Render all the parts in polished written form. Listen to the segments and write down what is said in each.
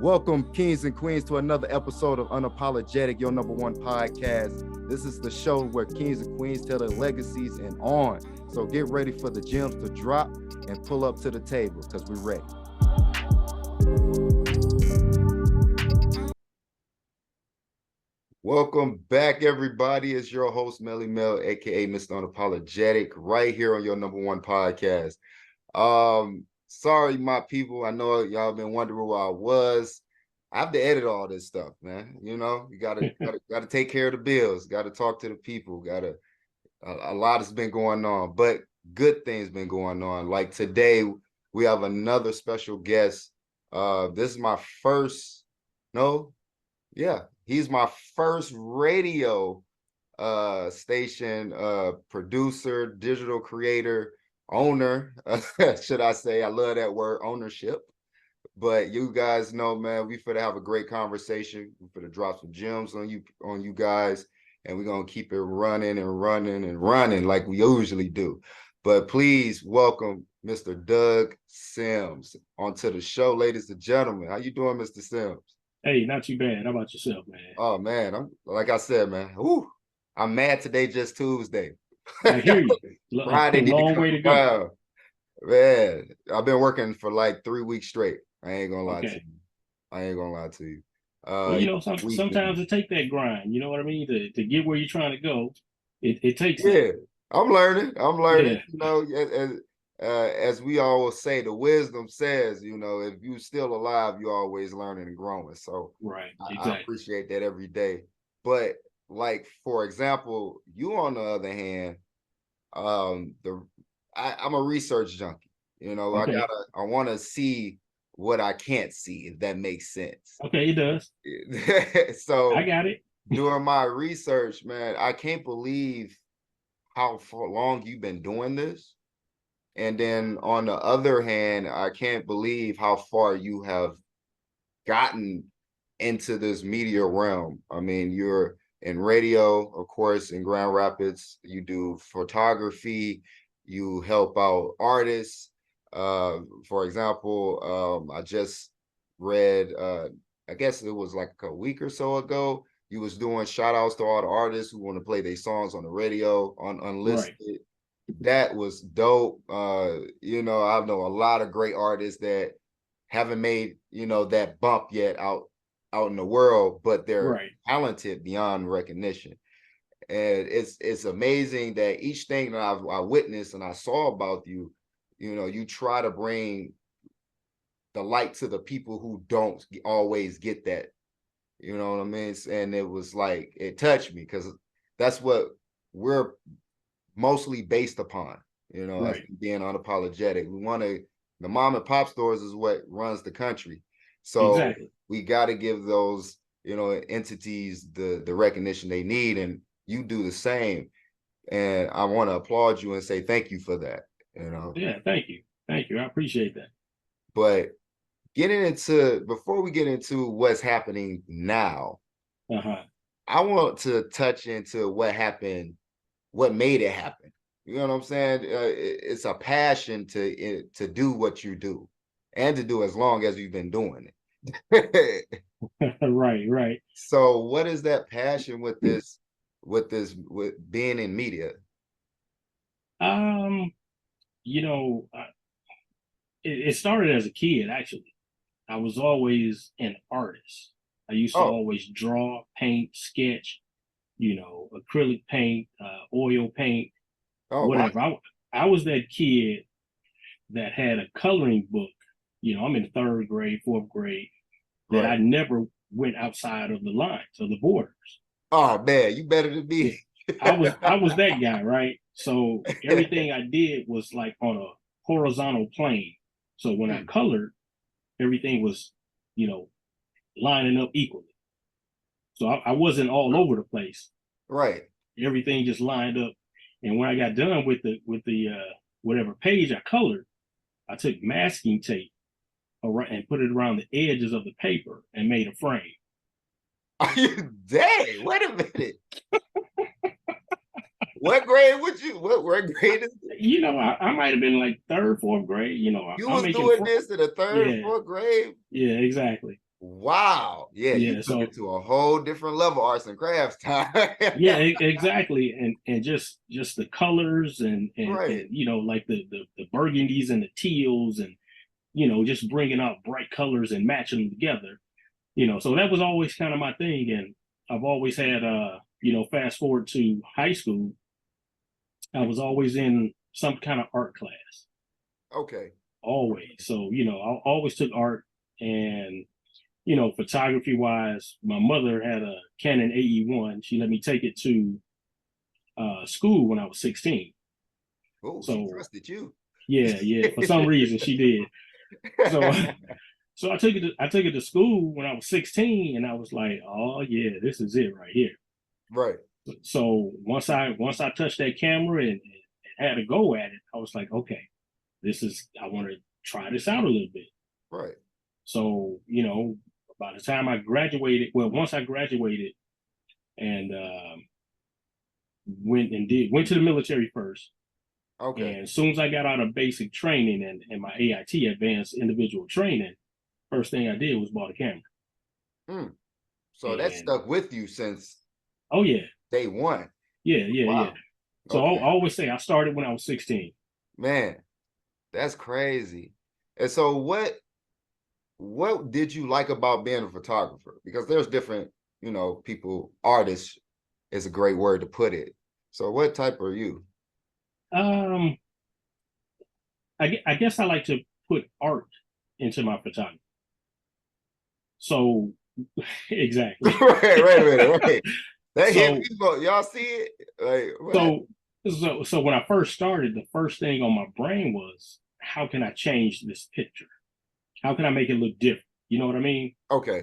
Welcome, kings and queens, to another episode of Unapologetic, your number one podcast. This is the show where kings and queens tell their legacies and on. So get ready for the gems to drop and pull up to the table because we're ready. Welcome back, everybody. It's your host, Melly Mel, aka Mr. Unapologetic, right here on your number one podcast. Sorry, my people. I know y'all been wondering where I was. I have to edit all this stuff, man. You know, you gotta take care of the bills. Got to talk to the people. A lot has been going on, but good things been going on. Like today, we have another special guest. This is my first. No, yeah, he's my first radio station producer, digital creator, owner, should I say. I love that word, ownership. But you guys know, man, we finna have a great conversation. We finna drop some gems on you guys, and we're gonna keep it running and running and running like we usually do. But please welcome Mr. Doug Sims onto the show, ladies and gentlemen. How you doing, Mr. Sims? Hey, not too bad. How about yourself, man? Oh man, I'm like I said, man. I'm mad today, just Tuesday. I hear you. Friday, long way to go. Wow. Man, I've been working for like 3 weeks straight. I ain't gonna lie to you. I ain't gonna lie to you. Well, sometimes it takes that grind. You know what I mean? To get where you're trying to go, it takes. Yeah, I'm learning. Yeah. You know, as we always say, the wisdom says, you know, if you're still alive, you're always learning and growing. So right, exactly. I appreciate that every day. But like, for example, you on the other hand, I'm a research junkie. You know, okay. I want to see what I can't see, if that makes sense. Okay, it does. So I got it. During my research, man, I can't believe how long you've been doing this. And then on the other hand, I can't believe how far you have gotten into this media realm. I mean, you're in radio, of course, in Grand Rapids. You do photography. You help out artists. For example, I just read, I guess it was like a week or so ago, you was doing shout outs to all the artists who want to play their songs on the radio, on Unlisted. Right. That was dope. You know, I know a lot of great artists that haven't made, you know, that bump yet out in the world, but they're talented beyond recognition. And it's amazing that each thing that I witnessed and I saw about you, you know, you try to bring the light to the people who don't always get that. You know what I mean? And it was like, it touched me because that's what we're mostly based upon, you know, as being unapologetic. We want to, the mom and pop stores is what runs the country. So we got to give those, you know, entities the recognition they need, and you do the same. And I want to applaud you and say thank you for that, you know. Yeah, thank you. Thank you. I appreciate that. But before we get into what's happening now, I want to touch into what happened, what made it happen. You know what I'm saying? It's a passion to do what you do, and to do as long as you've been doing it. Right. So what is that passion with being in media? You know, it started as a kid, actually. I was always an artist. I used to always draw, paint, sketch, you know, acrylic paint, oil paint, whatever. Wow. I was that kid that had a coloring book. You know, I'm in 3rd grade, 4th grade, that I never went outside of the lines of the borders. Oh man, you better than me. I was that guy, right? So everything I did was like on a horizontal plane. So when I colored, everything was, you know, lining up equally. So I wasn't all over the place. Right. Everything just lined up. And when I got done with the whatever page I colored, I took masking tape and put it around the edges of the paper and made a frame. Dang, wait a minute. What grade what grade is it? You know, I might have been like 3rd, 4th grade. You know, you was doing this in the 3rd, 4th grade? Yeah, exactly. Wow. Yeah, you Yeah, took so it to a whole different level, arts and crafts time. yeah, exactly, and just the colors and Right. you know, like the burgundies and the teals, and you know, just bringing out bright colors and matching them together. You know, so that was always kind of my thing, and I've always had you know, fast forward to high school, I was always in some kind of art class, Okay. always. So you know, I always took art, and you know, photography wise, my mother had a Canon AE1. She let me take it to school when I was 16. Oh, she So trusted you. yeah, for some reason she did. So so I took it to school when I was 16, and I was like, oh yeah, this is it right here. Right. So once I touched that camera and had to go at it, I was like, okay, this is, I want to try this out a little bit. Right. So, you know, by the time I graduated, well, once I graduated and went to the military first. Okay. And as soon as I got out of basic training and my AIT, advanced individual training, first thing I did was bought a camera. Hmm. So that And stuck with you since oh yeah, day one. yeah. Wow. So I Okay. always say I started when I was 16. Man, that's crazy. And so what did you like about being a photographer? Because there's different, people, artists is a great word to put it. So what type are you? Um, I guess I like to put art into my photography. So exactly. Wait a minute, wait. That hit so people. Y'all see it? Like what? so so when I first started, the first thing on my brain was, how can I change this picture? How can I make it look different? You know what I mean? Okay.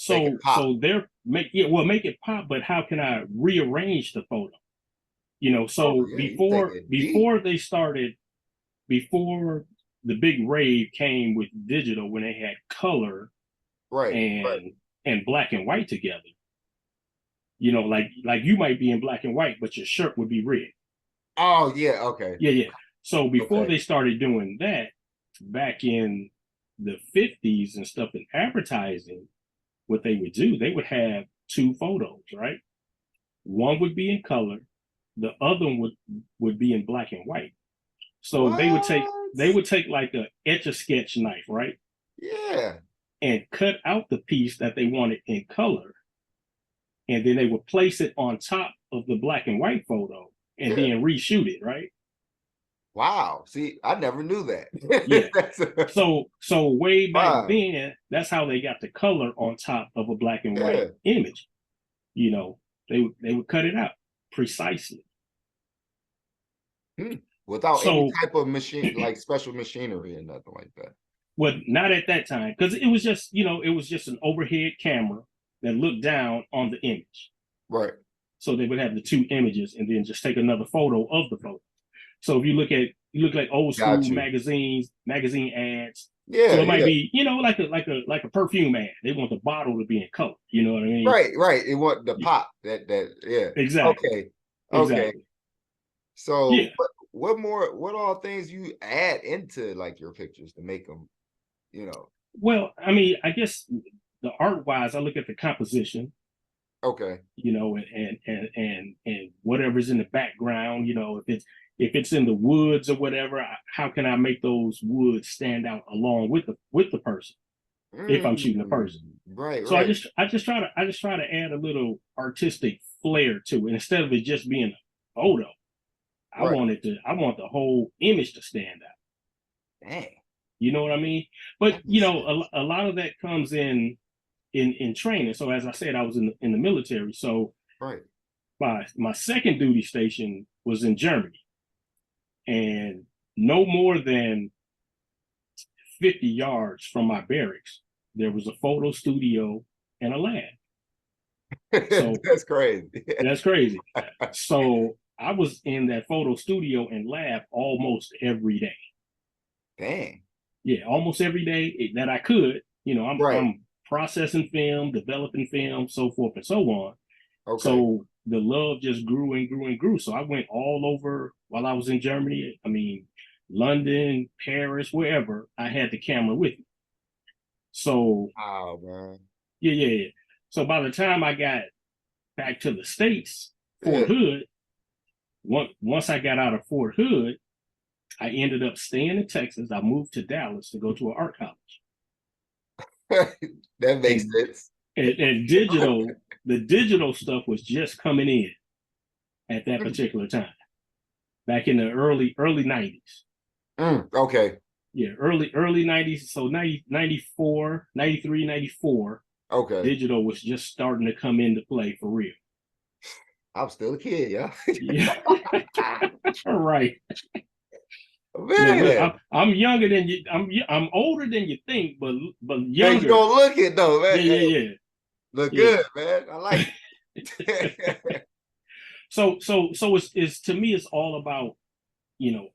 Make it pop. So they're make yeah, well, make it pop, but how can I rearrange the photo? You know, Oh so yeah, you take it deep. before the big rave came with digital, when they had color Right. and black and white together. You know, like you might be in black and white, but your shirt would be red. Oh yeah, okay. Yeah. So before Okay. they started doing that, back in the 50s and stuff in advertising, what they would do, they would have two photos, right? One would be in color, the other would be in black and white. So What? they would take like a etch a sketch knife, right? Yeah. And cut out the piece that they wanted in color, and then they would place it on top of the black and white photo and Yeah. then reshoot it, right? Wow. See, I never knew Yeah. that. So way back Wow. then, that's how they got the color on top of a black and white Yeah. image. You know, they would cut it out precisely. Hmm. Without any So, type of machine, like special machinery and nothing like that. well, not at that time, because it was just, you know, it was just an overhead camera that looked down on the image. Right. So they would have the two images and then just take another photo of the photo. So if you look like old school Got you. magazines, magazine ads. So Yeah, it might yeah. be, you know, like a perfume ad. They want the bottle to be in color. You know what I mean? Right, right. It want the pop that yeah. Exactly. Okay. Okay. Exactly. Yeah. So what all things you add into like your pictures to make them, you know? Well, I mean, I guess the art wise, I look at the composition, Okay. you know, and whatever's in the background, you know, if it's in the woods or whatever, how can I make those woods stand out along with the person if I'm shooting a Mm, person? right, So right, I just try to add a little artistic flair to it instead of it just being a photo. right. I want the whole image to stand out. Dang, You know what I mean? But that you makes know, sense. a lot of that comes in training. So as I said, I was in the military. So Right. my second duty station was in Germany, and no more than 50 yards from my barracks, there was a photo studio and a lab. So That's crazy. that's crazy. So I was in that photo studio and lab almost every day. Dang. Yeah, almost every day that I could. You know, Right. I'm processing film, developing film, so forth and so on. Okay. So the love just grew and grew and grew. So I went all over while I was in Germany. I mean, London, Paris, wherever. I had the camera with me. So Wow, man. Yeah, yeah, yeah. So by the time I got back to the States, Fort Yeah. Hood, once I got out of Fort Hood, I ended up staying in Texas. I moved to Dallas to go to an art college. That makes And sense. and the digital stuff was just coming in at that particular time, back in the early 90s. Okay. Yeah, early 90s. So 90, 94, 93, 94, Okay. digital was just starting to come into play for real. I'm still a kid, yeah. Yeah. All right. Yeah, look, Man, I'm younger than you. I'm older than you think, but man, you younger. don't look it though, man. Yeah, Hey, yeah, look yeah, good, man. I like yeah. it. So it's to me it's all about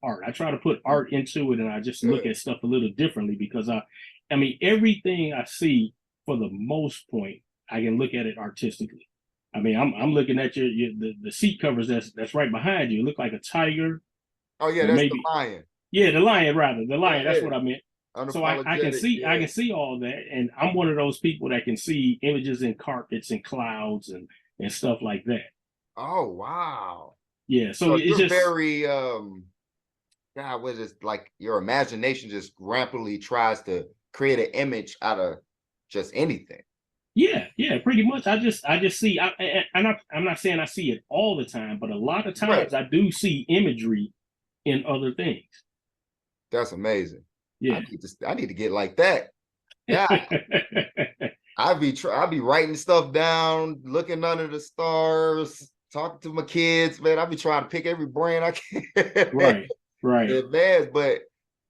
art. I try to put art into it, and I just look Good. at stuff a little differently because I mean everything I see for the most point I can look at it artistically. I mean I'm looking at the seat covers that's right behind you. It look like a tiger Oh yeah, or that's the maybe lion. yeah the lion rather the lion. That's Yeah. what I meant. So Unapologetic. I Yeah. can see all that, and I'm one of those people that can see images in carpets and clouds and stuff like that. Oh wow. Yeah, so So it's you're just very God, what is like your imagination just rapidly tries to create an image out of just anything. yeah, yeah, pretty much. I just see. I'm not saying I see it all the time, but a lot of Right. times I do see imagery in other things. That's amazing. Yeah. I need to get like that. Yeah. I be writing stuff down, looking under the stars, talking to my kids, man. I be trying to pick every brain I can. Right. Right. Advance, but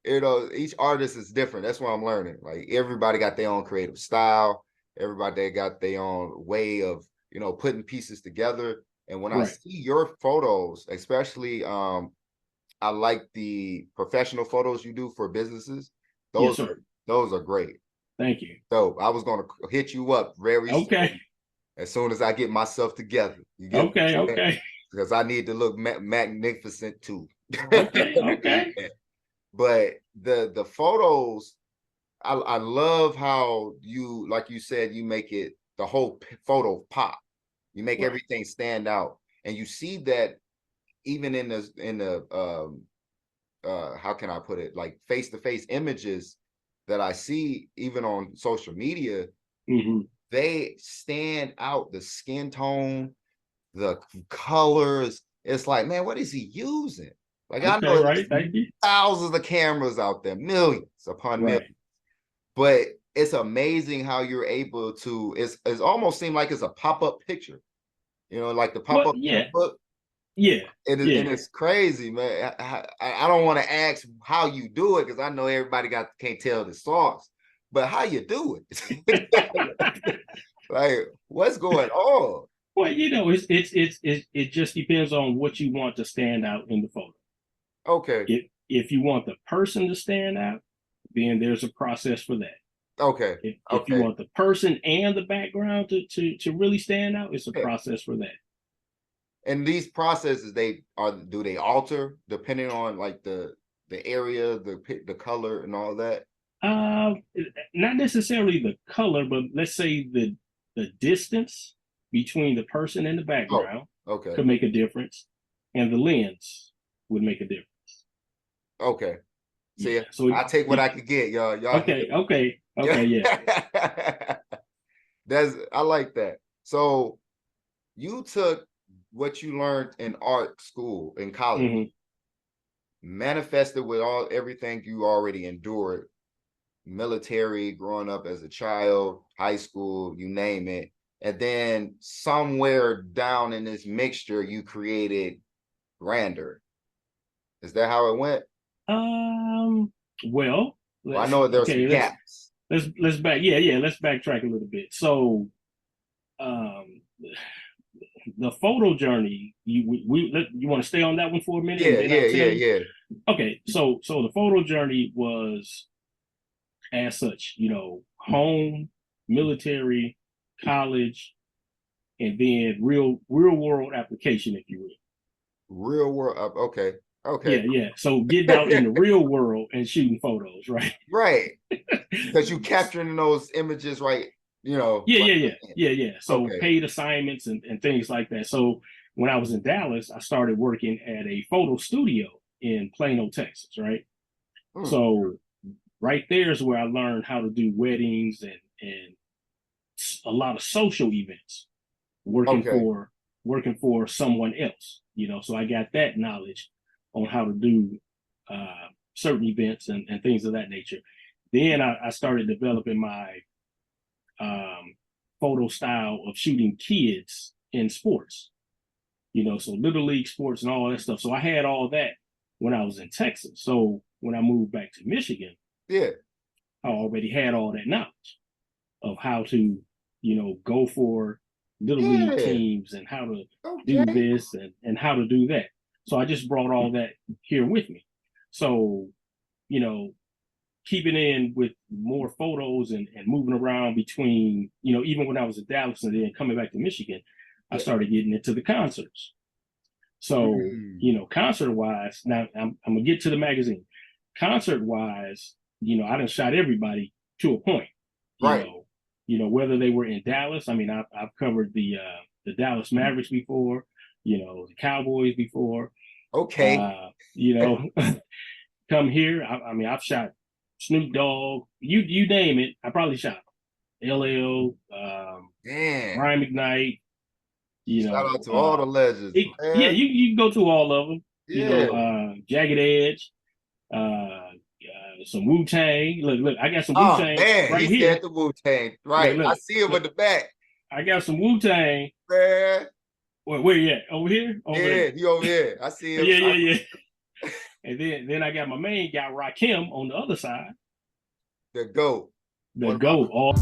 each artist is different. That's what I'm learning. Like everybody got their own creative style. Everybody got their own way of putting pieces together. And when I Right. see your photos, especially I like the professional photos you do for businesses. Yes, Those sir. are those are great. Thank you. So I was gonna hit you up very Okay. soon as I get myself together. You get what Okay. I'm saying? Okay. Because I need to look magnificent too. Okay. Okay. But the photos, I love how you, like you said, you make it the whole photo pop. You make Right. everything stand out, and you see that even in the how can I put it, like face to face images that I see even on social media, Hmm. they stand out. The skin tone, the colors. It's like, man, what is he using? Like I Okay. know Right. there's Thank you. thousands of cameras out there, millions upon millions, Right. but it's amazing how you're able to. It's almost seem like it's a pop up picture, like the pop Well, up in a yeah. book. Yeah. And Yeah. it's crazy, man. I don't want to ask how you do it because I know everybody can't tell the sauce, but how you do it? Like, what's going on? Well, it just depends on what you want to stand out in the photo. Okay, If you want the person to stand out, then there's a process for that. okay, If you okay. want the person and the background to really stand out, it's a Yeah. process for that. And these processes, do they alter depending on like the area, the color, and all that? Uh, Not necessarily the color, but let's say the distance between the person and the Oh, background okay, could make a difference, and the lens would make a difference. okay. Yeah. See, So I take what I could get, y'all. Y'all hit okay, it. okay, okay, yeah. Yeah. I like that. So you took what you learned in art school in college, Hmm. manifested with everything you already endured, military, growing up as a child, high school, you name it. And then somewhere down in this mixture, you created Grander. Is that how it went? Um. Well, Well, I know there's some okay. gaps. Let's back. Yeah, yeah. Let's backtrack a little bit. So, um, the photo journey. You want to stay on that one for a minute, and Yeah, then I'll yeah, tell yeah, you. yeah. Okay. So the photo journey was as such. Home, military, college, and then real world application, if you will. Real world. Okay, okay. Yeah, yeah. So getting out in the real world and shooting photos, right? Right. Because you capturing those images, right? you know, Yeah, like, yeah, yeah, yeah, yeah. So okay. paid assignments and things like that. So when I was in Dallas, I started working at a photo studio in Plano, Texas, right? Hmm. So right there is where I learned how to do weddings and a lot of social events, working Okay. for someone else, you know. So I got that knowledge on how to do certain events and things of that nature. Then I started developing my um, photo style of shooting kids in sports, you know, so little league sports and all that stuff. So I had all that when I was in Texas. So when I moved back to Michigan, Yeah. I already had all that knowledge of how to, you know, go for little league Yeah. teams and how to do Okay. this and how to do that. So I just brought all that here with me. So, you know, keeping in with more photos and moving around between, you know, even when I was in Dallas and then coming back to Michigan, I Yeah. started getting into the concerts. So, Mm. you know, concert wise, now I'm gonna get to the magazine. Concert wise, you know, I done shot everybody to a point. You Right. know, whether they were in Dallas. I mean, I've covered the Dallas Mavericks before. You know, the Cowboys before. Okay. You know, come here. I mean, I've shot Snoop Dogg. You name it, I probably shot LL, Damn. Brian McKnight. You Shout out know, to all the legends, yeah, man. you can go to all of them. You Yeah. know, Jagged Edge, some Wu Tang. Look, I got some Wu Oh Tang man, he right said here. the Wu-Tang. Look, Right. I look, see him in look. the back. I got some Wu Tang. Man. Where you at? Over here? Over there? Yeah, he over here. I see him. Yeah, yeah, yeah. And then I got my main guy Rakim on the other side. The GOAT. The One of my GOAT. All